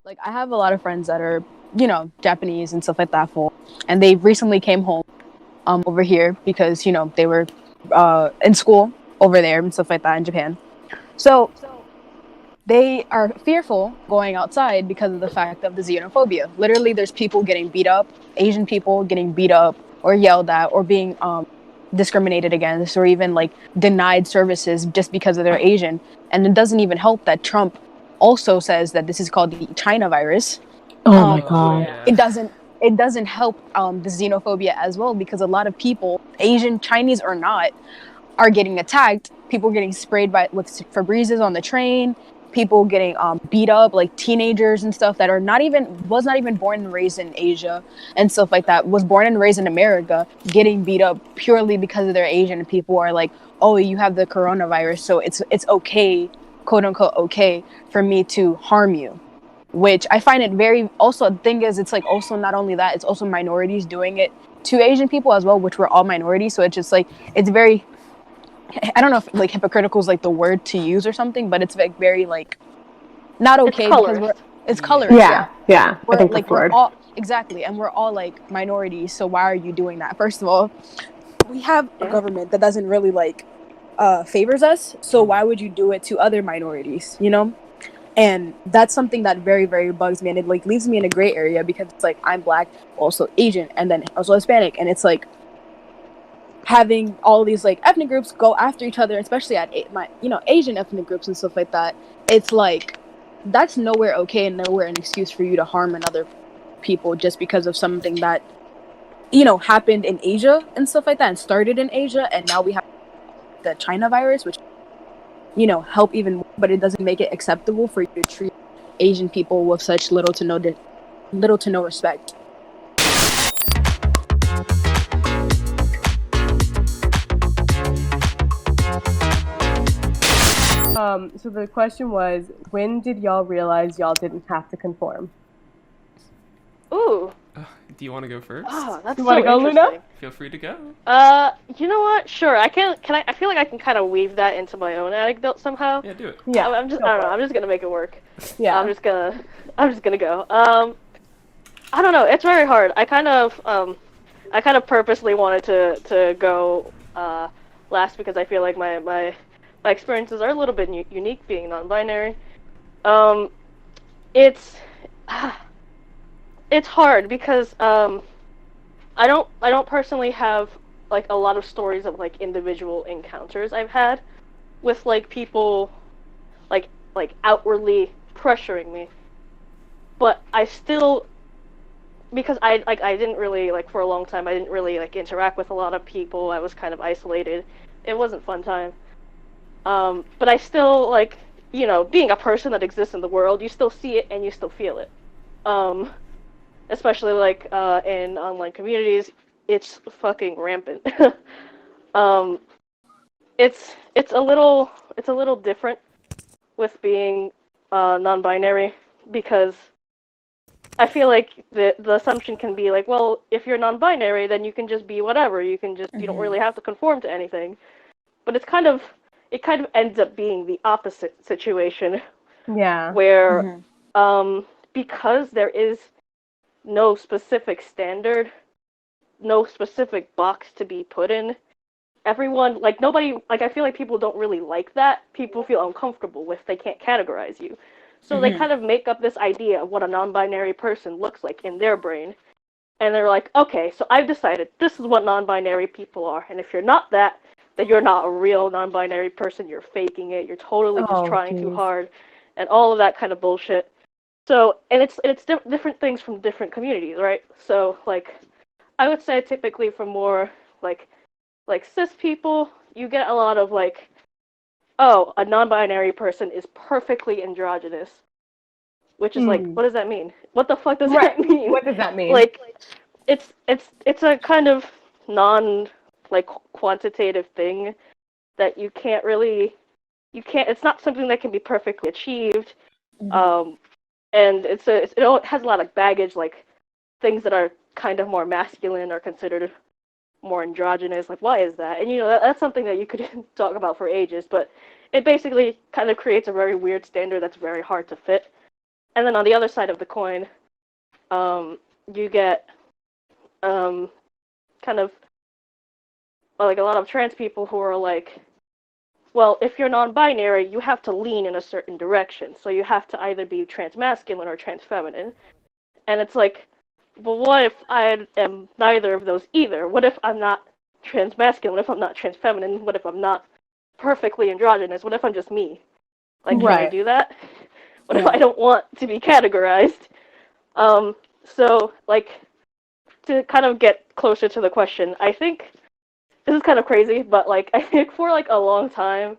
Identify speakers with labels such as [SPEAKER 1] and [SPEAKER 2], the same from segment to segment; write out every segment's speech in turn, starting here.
[SPEAKER 1] Like, I have a lot of friends that are, Japanese and stuff like that, and they recently came home over here because, they were in school over there and stuff like that in Japan. So they are fearful going outside because of the fact of the xenophobia. Literally, there's people getting beat up, Asian people getting beat up or yelled at or being discriminated against or even like denied services just because of they're Asian. And it doesn't even help that Trump also says that this is called the China virus.
[SPEAKER 2] Oh my God.
[SPEAKER 1] It doesn't help the xenophobia as well, because a lot of people, Asian, Chinese or not, are getting attacked. People getting sprayed with Febrezes on the train. People getting beat up, like teenagers and stuff that was not even born and raised in Asia and stuff like that. Was born and raised in America, getting beat up purely because of they're Asian. And people are like, "Oh, you have the coronavirus, so it's okay, quote unquote, okay for me to harm you." Which I find it very. Also, the thing is, it's like also not only that, it's also minorities doing it to Asian people as well, which we're all minorities. So it's just like it's very. I don't know if like hypocritical is like the word to use or something, but it's like very like not okay because it's colorist.
[SPEAKER 2] Yeah. I think
[SPEAKER 1] like we're all exactly, and we're all like minorities. So why are you doing that? First of all, we have a government that doesn't really like favors us. So why would you do it to other minorities? And that's something that very, very bugs me, and it like leaves me in a gray area because it's like I'm Black, also Asian, and then also Hispanic, and it's like having all these like ethnic groups go after each other, especially at Asian ethnic groups and stuff like that. It's like that's nowhere okay and nowhere an excuse for you to harm another people just because of something that happened in Asia and stuff like that and started in Asia, and now we have the China virus, which help even more, but it doesn't make it acceptable for you to treat Asian people with such little to no respect.
[SPEAKER 3] So the question was, when did y'all realize y'all didn't have to conform?
[SPEAKER 4] Ooh.
[SPEAKER 5] Do you want to go first?
[SPEAKER 4] Oh, that's
[SPEAKER 3] You want to go, Luna?
[SPEAKER 5] Feel free to go.
[SPEAKER 4] You know what? Sure. I feel like I can kind of weave that into my own anecdote somehow.
[SPEAKER 5] Yeah, do it.
[SPEAKER 3] Yeah.
[SPEAKER 4] I don't know. I'm just gonna make it work.
[SPEAKER 3] Yeah.
[SPEAKER 4] I'm just gonna go. I don't know. It's very hard. I kind of purposely wanted to go last because I feel like my experiences are a little bit unique being non-binary. It's hard because I don't personally have like a lot of stories of like individual encounters I've had with like people like outwardly pressuring me, but I still, because I didn't really like for a long time I didn't really like interact with a lot of people. I was kind of isolated. It wasn't fun time. But I still like, being a person that exists in the world, you still see it and you still feel it. Especially like in online communities, it's fucking rampant. It's a little different with being non-binary, because I feel like the assumption can be like, well, if you're non-binary, then you can just be whatever. You can just you don't really have to conform to anything. But it kind of ends up being the opposite situation.
[SPEAKER 3] Yeah.
[SPEAKER 4] Where because there is no specific standard, no specific box to be put in, everyone, like nobody, like I feel like people don't really like that. People feel uncomfortable with they can't categorize you. So they kind of make up this idea of what a non-binary person looks like in their brain. And they're like, okay, so I've decided this is what non-binary people are. And if you're not that, then you're not a real non-binary person. You're faking it. You're totally just trying too hard. And all of that kind of bullshit. So, and it's different things from different communities, right? So, like, I would say typically for more, like cis people, you get a lot of, like, oh, a non-binary person is perfectly androgynous. Which is, like, what does that mean? What the fuck does that mean?
[SPEAKER 3] What does that mean?
[SPEAKER 4] Like, it's a kind of quantitative thing that it's not something that can be perfectly achieved. and it has a lot of baggage, like things that are kind of more masculine are considered more androgynous. Like, why is that? And that's something that you could talk about for ages, but it basically kind of creates a very weird standard that's very hard to fit. And then on the other side of the coin, you get kind of like a lot of trans people who are like, well, if you're non-binary, you have to lean in a certain direction. So you have to either be trans-masculine or trans-feminine. And it's like, but what if I am neither of those either? What if I'm not trans-masculine? What if I'm not trans-feminine? What if I'm not perfectly androgynous? What if I'm just me? Like, can I do that? What if I don't want to be categorized? So, like, to kind of get closer to the question, I think this is kind of crazy, but, like, I think for, like, a long time,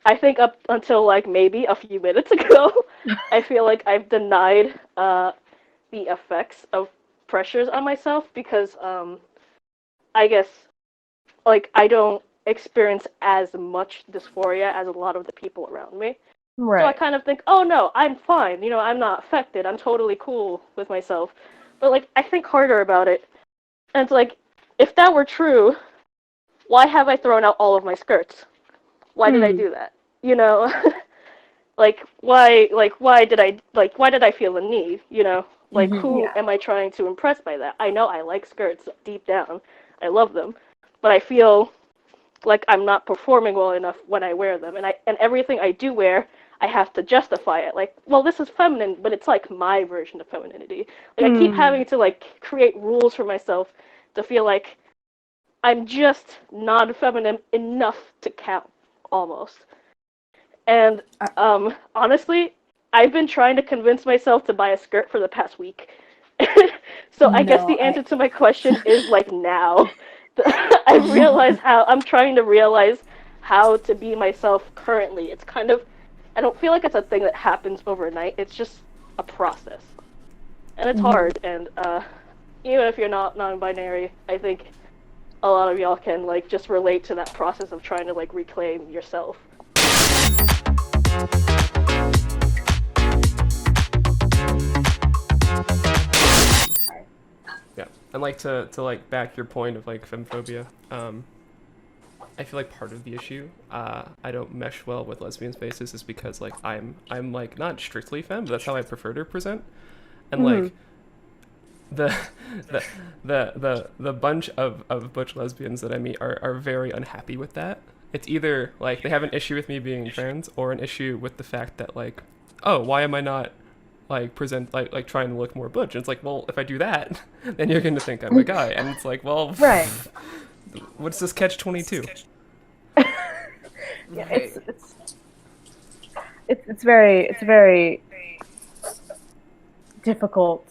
[SPEAKER 4] I think up until, like, maybe a few minutes ago, I feel like I've denied the effects of pressures on myself because, I guess, like, I don't experience as much dysphoria as a lot of the people around me. Right. So I kind of think, oh no, I'm fine. I'm not affected. I'm totally cool with myself. But, like, I think harder about it. And it's like, if that were true, why have I thrown out all of my skirts? Why did I do that? Like, why did I feel the need? Like, who am I trying to impress by that? I know I like skirts deep down. I love them. But I feel like I'm not performing well enough when I wear them. And everything I do wear, I have to justify it. Like, well, this is feminine, but it's like my version of femininity. Like, I keep having to, like, create rules for myself to feel like I'm just non-feminine enough to count, almost. And, honestly, I've been trying to convince myself to buy a skirt for the past week. So I guess the answer to my question is, like, now. I'm trying to realize how to be myself currently. It's kind of, I don't feel like it's a thing that happens overnight. It's just a process. And it's hard. And even if you're not non-binary, I think a lot of y'all can, like, just relate to that process of trying to, like, reclaim yourself.
[SPEAKER 5] Yeah, and like to like back your point of like femmephobia, I feel like part of the issue I don't mesh well with lesbian spaces is because like I'm like not strictly femme, but that's how I prefer to present, and like the bunch of butch lesbians that I meet are very unhappy with that. It's either like they have an issue with me being trans or an issue with the fact that like, oh, why am I not like present like trying to look more butch? And it's like, well, if I do that, then you're gonna think I'm a guy, and it's like, well, right. What's this catch-22?
[SPEAKER 3] Yeah, it's very difficult,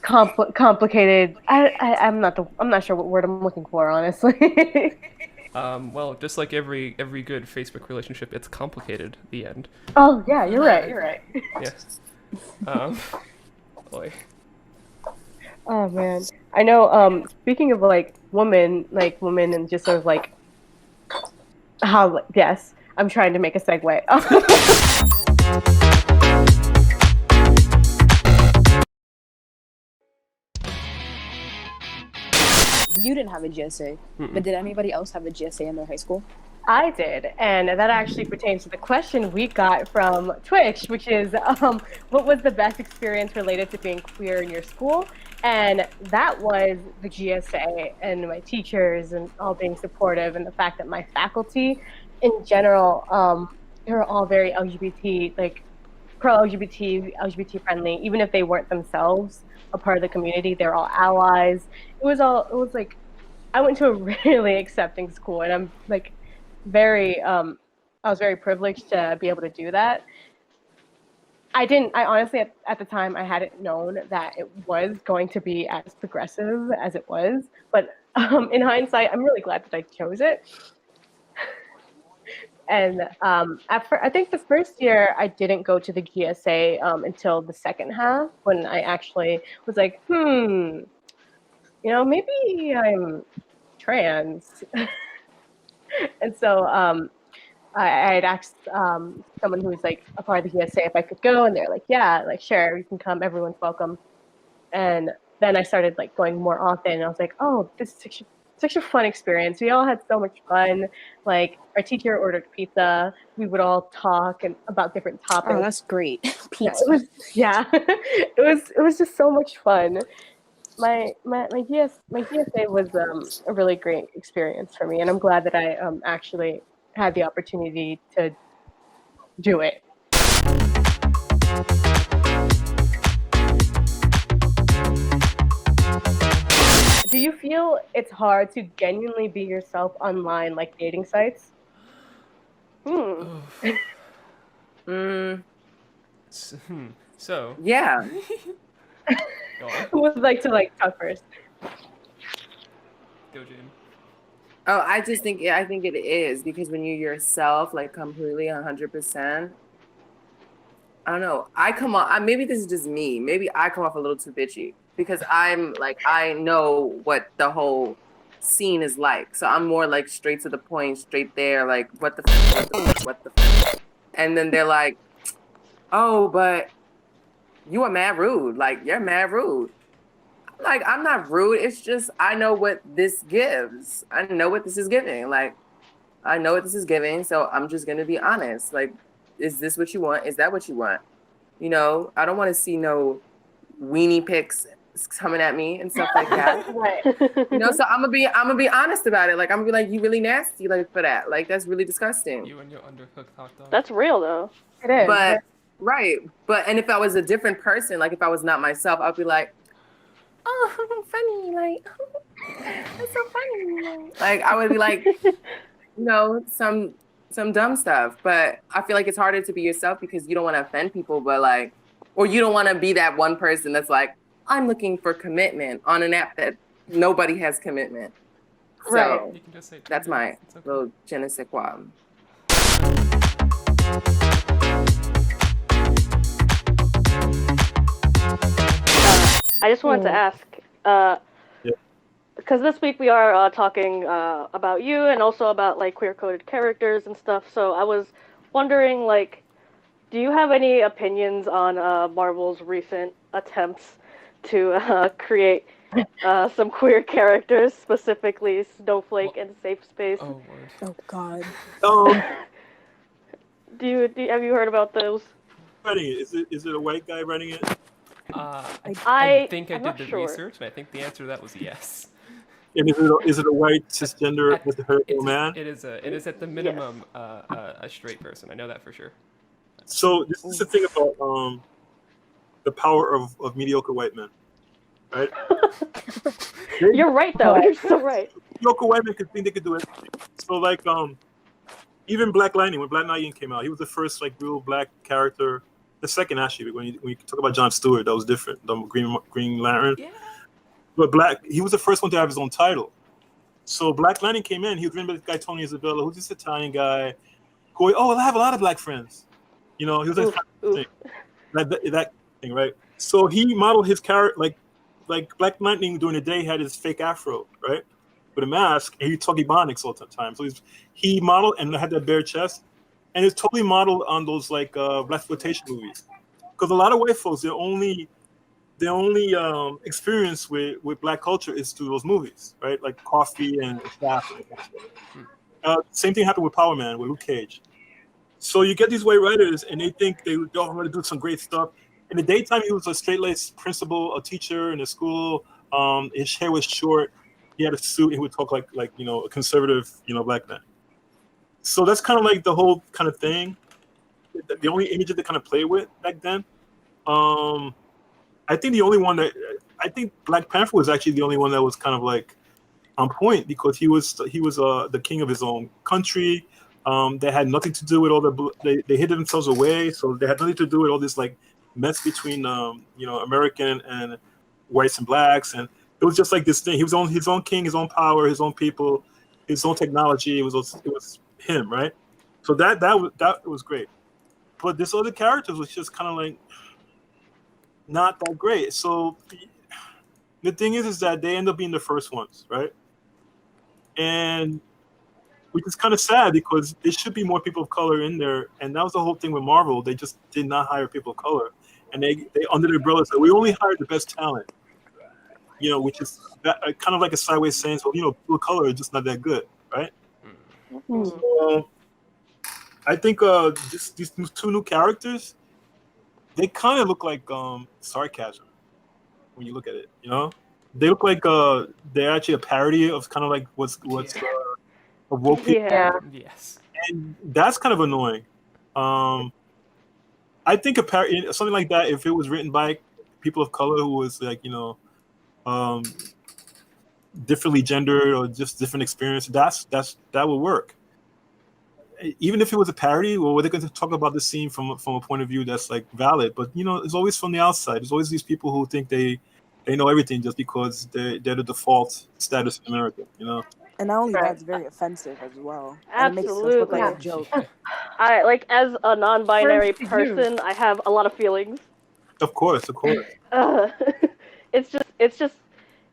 [SPEAKER 3] complicated. I'm not sure what word I'm looking for, honestly.
[SPEAKER 5] Well, just like every good Facebook relationship, it's complicated. The end.
[SPEAKER 3] Oh yeah, you're right.
[SPEAKER 5] Yeah. Boy.
[SPEAKER 3] Oh man, I know. Speaking of like women, and just sort of like how. Yes, I'm trying to make a segue.
[SPEAKER 1] You didn't have a GSA, but did anybody else have a GSA in their high school?
[SPEAKER 3] I did, and that actually pertains to the question we got from Twitch, which is, what was the best experience related to being queer in your school? And that was the GSA and my teachers and all being supportive, and the fact that my faculty, in general, they were all very LGBT, like pro-LGBT friendly, even if they weren't themselves a part of the community. They're all allies. It was like, I went to a really accepting school, and I'm like I was very privileged to be able to do that. I honestly, at the time, I hadn't known that it was going to be as progressive as it was. But in hindsight, I'm really glad that I chose it. And I think the first year, I didn't go to the GSA until the second half, when I actually was like, maybe I'm trans. And so I had asked someone who was like a part of the ESA if I could go, and they're like, yeah, like sure, you can come, everyone's welcome. And then I started like going more often, and I was like, oh, this is such a fun experience. We all had so much fun. Like our teacher ordered pizza. We would all talk and about different topics.
[SPEAKER 1] Oh, that's great.
[SPEAKER 3] Yeah,
[SPEAKER 1] Pizza.
[SPEAKER 3] it was just so much fun. My GSA was a really great experience for me, and I'm glad that I actually had the opportunity to do it. Do you feel it's hard to genuinely be yourself online, like dating sites?
[SPEAKER 5] So
[SPEAKER 6] Yeah.
[SPEAKER 5] go on.
[SPEAKER 3] Who would like to like talk first?
[SPEAKER 5] Go, Jane.
[SPEAKER 6] Oh, I think it is, because when you're yourself, like completely 100%, I don't know. Maybe this is just me. Maybe I come off a little too bitchy because I'm like, I know what the whole scene is like. So I'm more like straight to the point, straight there, like, what the f? And then they're like, oh, but you are mad rude. Like, you're mad rude. Like, I'm not rude. It's just, I know what this gives. I know what this is giving. Like, I know what this is giving. So I'm just going to be honest. Like, is this what you want? Is that what you want? You know, I don't want to see no weenie pics coming at me and stuff like that.
[SPEAKER 3] Right.
[SPEAKER 6] You know, so I'm gonna be honest about it. Like, I'm gonna be like, you really nasty, like, for that. Like, that's really disgusting.
[SPEAKER 5] You and your undercooked hot dog.
[SPEAKER 4] That's real though.
[SPEAKER 3] It is.
[SPEAKER 6] But right. And if I was a different person, like if I was not myself, I'd be like, oh, funny, like, that's so funny. Like, I would be like, you know, some dumb stuff. But I feel like it's harder to be yourself because you don't want to offend people, but like, or you don't want to be that one person that's like, I'm looking for commitment on an app that nobody has commitment.
[SPEAKER 3] Right.
[SPEAKER 6] So
[SPEAKER 5] You can just say
[SPEAKER 6] that's my
[SPEAKER 5] it's okay.
[SPEAKER 6] little je ne sais quoi.
[SPEAKER 4] I just wanted to ask, because this week we are talking about you and also about like queer-coded characters and stuff. So I was wondering, like, do you have any opinions on Marvel's recent attempts to create some queer characters, specifically Snowflake and Safe Space?
[SPEAKER 5] Oh, word.
[SPEAKER 1] Oh God.
[SPEAKER 4] Have you heard about those?
[SPEAKER 7] Running it? Is it a white guy running it?
[SPEAKER 5] I think I
[SPEAKER 4] I'm
[SPEAKER 5] did
[SPEAKER 4] not
[SPEAKER 5] the
[SPEAKER 4] sure.
[SPEAKER 5] research, and I think the answer to that was yes.
[SPEAKER 7] And is it a white cisgender with a heterosexual man?
[SPEAKER 5] It is at the minimum a straight person. I know that for sure.
[SPEAKER 7] So this is the thing about the power of mediocre white men, right?
[SPEAKER 4] You're right, though. You're so right.
[SPEAKER 7] Mediocre white men could think they could do everything. So like even Black Lightning, when Black Lightning came out, he was the first like real black character. The second, actually, when you talk about Jon Stewart, that was different. The Green Lantern.
[SPEAKER 5] Yeah.
[SPEAKER 7] But he was the first one to have his own title. So Black Lightning came in. He was written by this guy Tony Isabella, who's this Italian guy. Going, oh, well, I have a lot of black friends. You know, he was that thing, right? So he modeled his character like Black Lightning during the day had his fake afro, right, with a mask, and he talked Ebonics all the time. So he modeled and had that bare chest. And it's totally modeled on those like blaxploitation movies, because a lot of white folks their only experience with black culture is through those movies, right? Like Coffee and Shaft. Same thing happened with Power Man with Luke Cage. So you get these white writers, and they think they're going to do some great stuff. In the daytime, he was a straight-laced principal, a teacher in a school. His hair was short. He had a suit. He would talk like you know, a conservative, you know, black man. So that's kind of like the whole kind of thing. The only image that they kind of play with back then. I think Black Panther was actually the only one that was kind of like on point, because he was the king of his own country. They had nothing to do with all they hid themselves away, so they had nothing to do with all this like mess between you know, American and whites and blacks, and it was just like this thing. He was his own king, his own power, his own people, his own technology. It was him, right? So that was great. But this other characters was just kind of like not that great. So the thing is that they end up being the first ones, right? And which is kind of sad because there should be more people of color in there. And that was the whole thing with Marvel. They just did not hire people of color, and they under the umbrella said we only hired the best talent. Which is kind of like a sideways saying, so people of color are just not that good, right?
[SPEAKER 3] Mm-hmm.
[SPEAKER 7] So, I think just these two new characters, they kind of look like sarcasm when you look at it. They look like they're actually a parody of kind of like what's of woke people.
[SPEAKER 3] Yeah.
[SPEAKER 5] Yes.
[SPEAKER 7] And that's kind of annoying. I think something like that, if it was written by people of color who was like differently gendered or just different experience, that would work. Even if it was a parody, well, they're going to talk about the scene from a point of view that's like valid. But it's always from the outside. There's always these people who think they know everything just because they're the default status in America.
[SPEAKER 1] And not only
[SPEAKER 3] Right.
[SPEAKER 1] that, it's very offensive as well.
[SPEAKER 4] Absolutely.
[SPEAKER 1] And it makes us look like a joke.
[SPEAKER 4] I like as a non-binary
[SPEAKER 3] First
[SPEAKER 4] person, I have a lot of feelings.
[SPEAKER 7] Of course.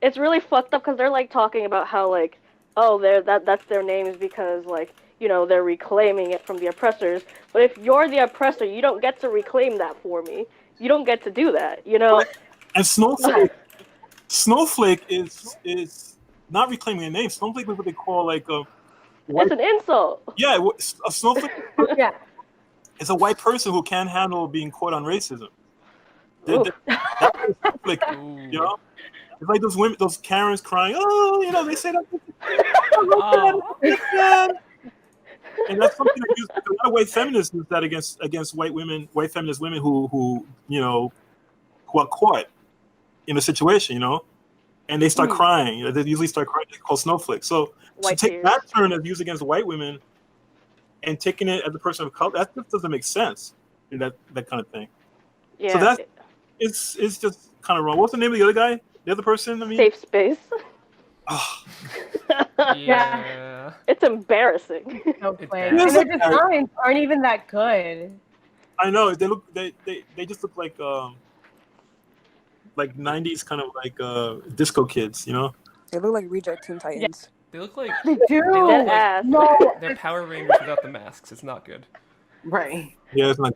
[SPEAKER 4] It's really fucked up because they're like talking about how like, oh, that's their names because like, they're reclaiming it from the oppressors. But if you're the oppressor, you don't get to reclaim that for me. You don't get to do that,
[SPEAKER 7] And Snowflake is not reclaiming a name. Snowflake is what they call like a
[SPEAKER 4] It's an insult.
[SPEAKER 7] Yeah, a snowflake
[SPEAKER 3] Yeah.
[SPEAKER 7] is a white person who can't handle being caught on racism.
[SPEAKER 4] Oof.
[SPEAKER 7] That's a snowflake, It's like those women, those Karens crying, oh, they say that. And that's something that a lot of white feminists use that against white feminist women who are caught in a situation, and they start crying. They usually start crying. They're called snowflakes. So to take that turn as used against white women and taking it as a person of color, that just doesn't make sense. That kind of thing.
[SPEAKER 4] Yeah.
[SPEAKER 7] So it's just kind of wrong. What's the name of the other guy? The other person?
[SPEAKER 4] Safe space.
[SPEAKER 7] Oh.
[SPEAKER 5] Yeah.
[SPEAKER 4] It's embarrassing.
[SPEAKER 3] No
[SPEAKER 5] It
[SPEAKER 3] way.
[SPEAKER 5] does.
[SPEAKER 3] And their designs aren't even that good.
[SPEAKER 7] I know they just look like 90s kind of like disco kids,
[SPEAKER 1] They look like reject Teen Titans.
[SPEAKER 5] They look like
[SPEAKER 3] They do.
[SPEAKER 5] They look like
[SPEAKER 4] ass.
[SPEAKER 3] No.
[SPEAKER 5] they're Power Rangers without the masks. It's not good.
[SPEAKER 6] Right.
[SPEAKER 7] Yeah, it's not.